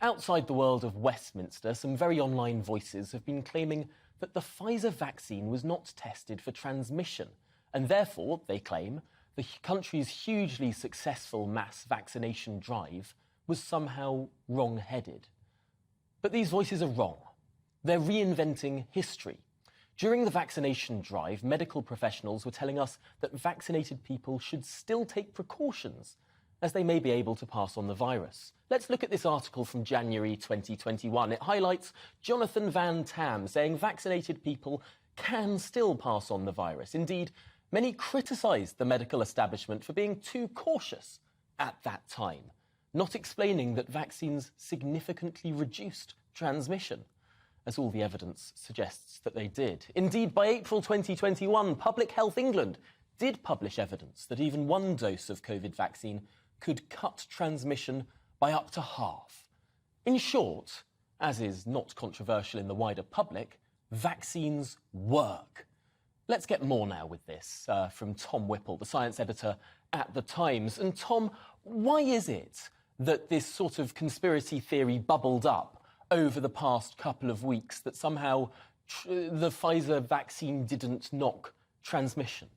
Outside the world of Westminster, some very online voices have been claiming that the Pfizer vaccine was not tested for transmission, and therefore, they claim, the country's hugely successful mass vaccination drive was somehow wrong-headed. But these voices are wrong. They're reinventing history. During the vaccination drive, medical professionals were telling us that vaccinated people should still take precautions, as they may be able to pass on the virus. Let's look at this article from January 2021. It highlights Jonathan Van Tam saying vaccinated people can still pass on the virus. Indeed, many criticised the medical establishment for being too cautious at that time, not explaining that vaccines significantly reduced transmission, as all the evidence suggests that they did. Indeed, by April 2021, Public Health England did publish evidence that even one dose of COVID vaccine could cut transmission by up to half. In short, as is not controversial in the wider public, vaccines work. Let's get more now with this from Tom Whipple, the science editor at The Times. And Tom, why is it that this sort of conspiracy theory bubbled up over the past couple of weeks that somehow the Pfizer vaccine didn't knock transmission?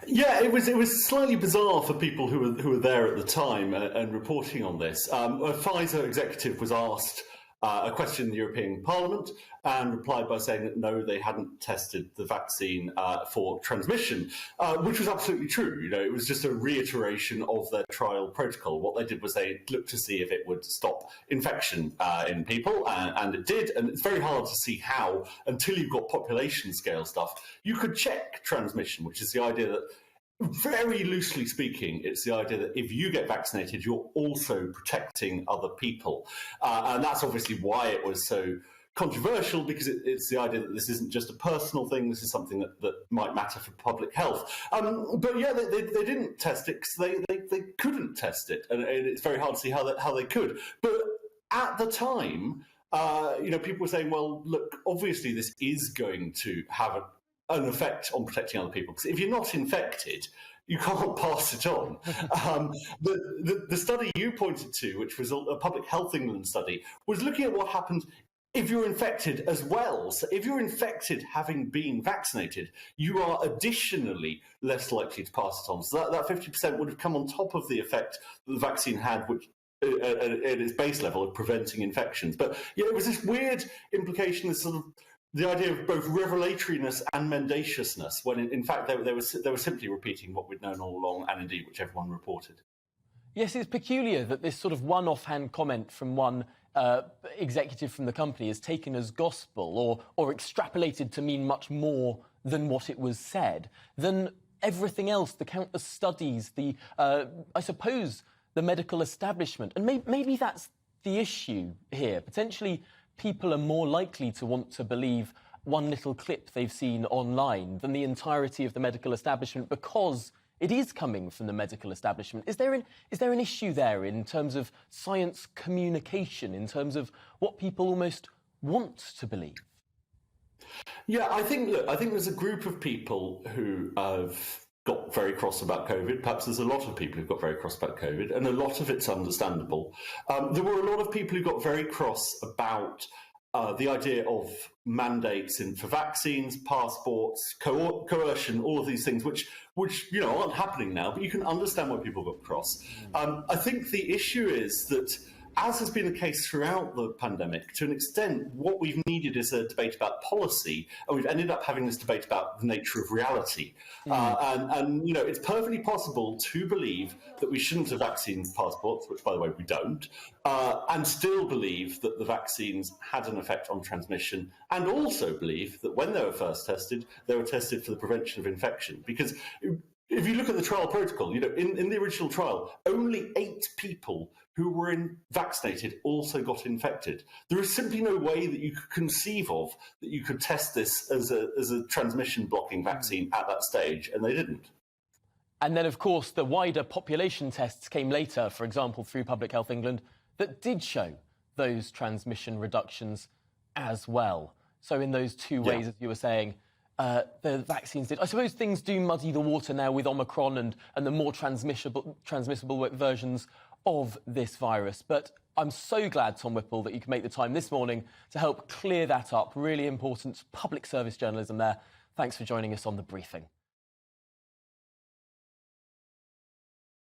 Yeah, it was slightly bizarre for people who were there at the time and reporting on this. A Pfizer executive was asked a question in the European Parliament and replied by saying that no, they hadn't tested the vaccine for transmission, which was absolutely true. You know, it was just a reiteration of their trial protocol. What they did was they looked to see if it would stop infection in people, and it did. And it's very hard to see how, until you've got population scale stuff, you could check transmission, which is the idea that, very loosely speaking, it's the idea that if you get vaccinated, you're also protecting other people. And that's obviously why it was so controversial, because it's the idea that this isn't just a personal thing, this is something that might matter for public health. But yeah, they didn't test it because they couldn't test it. And it's very hard to see how they could. But at the time, people were saying, well, look, obviously this is going to have an effect on protecting other people. Because if you're not infected, you can't pass it on. The study you pointed to, which was a Public Health England study, was looking at what happens if you're infected as well. So if you're infected having been vaccinated, you are additionally less likely to pass it on. So that 50% would have come on top of the effect that the vaccine had, which at its base level of preventing infections. But yeah, it was this weird implication, this sort of the idea of both revelatoriness and mendaciousness, when in fact they were simply repeating what we'd known all along, and indeed which everyone reported. Yes, it's peculiar that this sort of one offhand comment from one executive from the company is taken as gospel or extrapolated to mean much more than what it was said, than everything else, the countless studies, I suppose, the medical establishment. And maybe that's the issue here. Potentially, people are more likely to want to believe one little clip they've seen online than the entirety of the medical establishment, because it is coming from the medical establishment. Is there an issue there in terms of science communication, in terms of what people almost want to believe? Yeah, I think there's a group of people who have got very cross about COVID. Perhaps there's a lot of people who've got very cross about COVID, and a lot of it's understandable. There were a lot of people who got very cross about the idea of mandates for vaccines, passports, coercion, all of these things, which aren't happening now, but you can understand why people got cross. I think the issue is that, as has been the case throughout the pandemic, to an extent, what we've needed is a debate about policy, and we've ended up having this debate about the nature of reality. And it's perfectly possible to believe that we shouldn't have vaccine passports, which, by the way, we don't, and still believe that the vaccines had an effect on transmission, and also believe that when they were first tested, they were tested for the prevention of infection. Because if you look at the trial protocol, in the original trial, only 8 people who were vaccinated also got infected. There is simply no way that you could conceive of that you could test this as a transmission-blocking vaccine at that stage, and they didn't. And then, of course, the wider population tests came later, for example, through Public Health England, that did show those transmission reductions as well. So in those two ways, as you were saying, the vaccines did. I suppose things do muddy the water now with Omicron and the more transmissible versions of this virus. But I'm so glad, Tom Whipple, that you could make the time this morning to help clear that up. Really important public service journalism there. Thanks for joining us on The Briefing.